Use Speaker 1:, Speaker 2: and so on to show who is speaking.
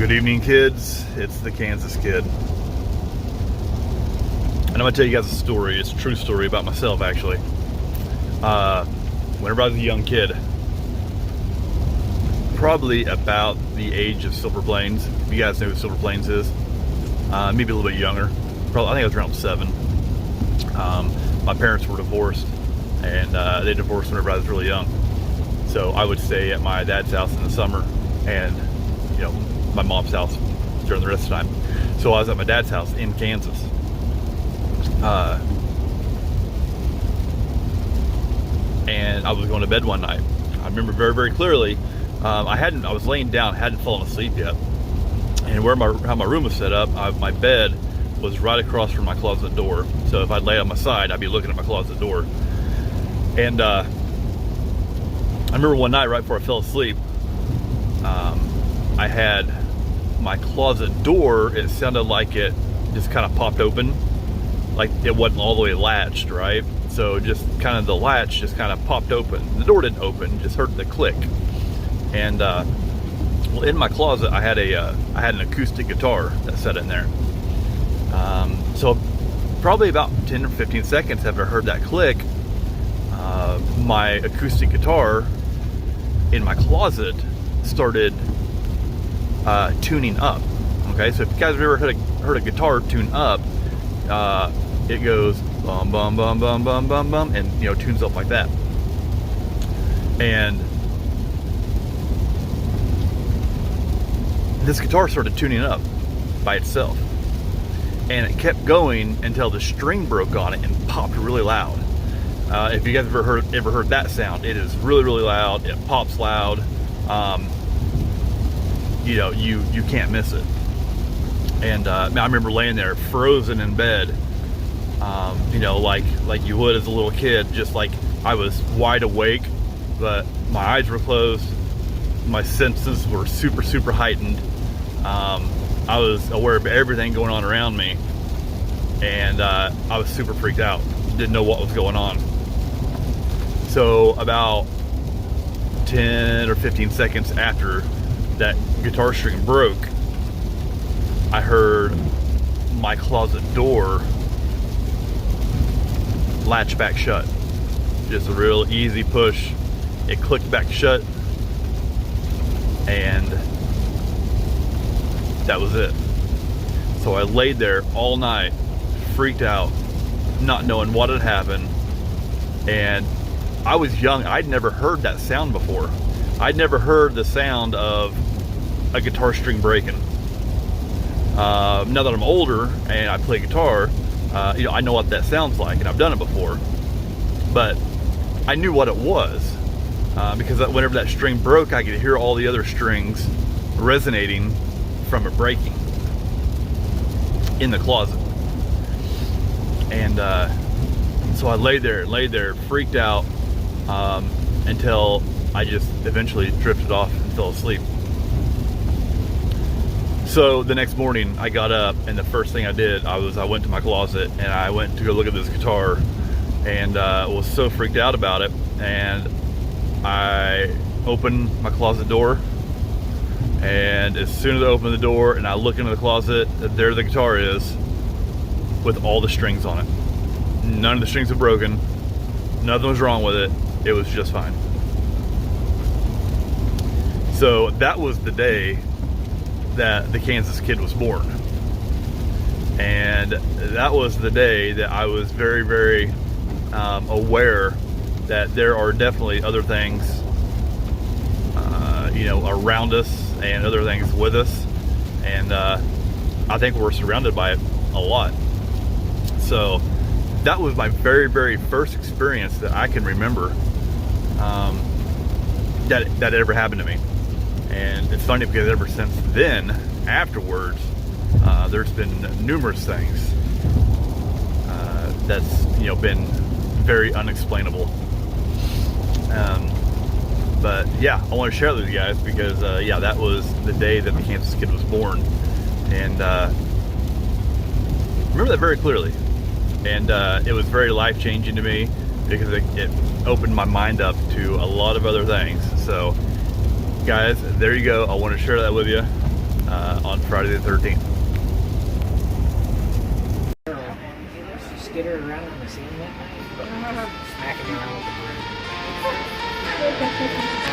Speaker 1: Good evening, kids. It's the Kansas Kid. And I'm going to tell you guys a story. It's a true story about myself, actually. Whenever I was a young kid, probably about the age of Silver Plains. If you guys know who Silver Plains is, maybe a little bit younger. Probably, I think I was around 7. My parents were divorced, and they divorced whenever I was really young. So I would stay at my dad's house in the summer, and my mom's house during the rest of the time. So I was at my dad's house in Kansas. And I was going to bed one night. I remember very, very clearly. I was laying down, hadn't fallen asleep yet. And how my room was set up, my bed was right across from my closet door. So if I'd lay on my side, I'd be looking at my closet door. And I remember one night right before I fell asleep, I had my closet door, it sounded like it just kind of popped open, like it wasn't all the way latched, right? So just kind of the latch just kind of popped open. The door didn't open, just heard the click. And well, in my closet I had an acoustic guitar that sat in there. So probably about 10 or 15 seconds after I heard that click, my acoustic guitar in my closet started tuning up. Okay, so if you guys have ever heard a guitar tune up, it goes bum bum bum bum bum bum bum, and tunes up like that. And this guitar started tuning up by itself, and it kept going until the string broke on it and popped really loud. If you guys ever heard that sound, it is really, really loud. It pops loud. You can't miss it. And I remember laying there frozen in bed, like you would as a little kid, just like I was wide awake, but my eyes were closed. My senses were super, super heightened. I was aware of everything going on around me, and I was super freaked out. Didn't know what was going on. So about 10 or 15 seconds after that guitar string broke, I heard my closet door latch back shut. Just a real easy push. It clicked back shut, and that was it. So I laid there all night, freaked out, not knowing what had happened. And I was young. I'd never heard that sound before. I'd never heard the sound of a guitar string breaking. Now that I'm older and I play guitar, I know what that sounds like, and I've done it before. But I knew what it was, because whenever that string broke, I could hear all the other strings resonating from it breaking in the closet. And so I laid there, freaked out, until I just eventually drifted off and fell asleep. So the next morning I got up, and the first thing I did, I went to my closet and I went to go look at this guitar, and was so freaked out about it. And I opened my closet door, and as soon as I opened the door and I look into the closet, there the guitar is with all the strings on it. None of the strings were broken. Nothing was wrong with it. It was just fine. So that was the day that the Kansas Kid was born. And that was the day that I was very, very aware that there are definitely other things, around us, and other things with us. And I think we're surrounded by it a lot. So that was my very, very first experience that I can remember that ever happened to me. And it's funny because ever since then, afterwards, there's been numerous things that's been very unexplainable. But yeah, I want to share that with you guys because that was the day that the Kansas Kid was born, and remember that very clearly. And it was very life-changing to me because it opened my mind up to a lot of other things. So guys, there you go. I want to share that with you. on Friday the 13th.
Speaker 2: Skitter around on the sand that night, smacking around with the broom.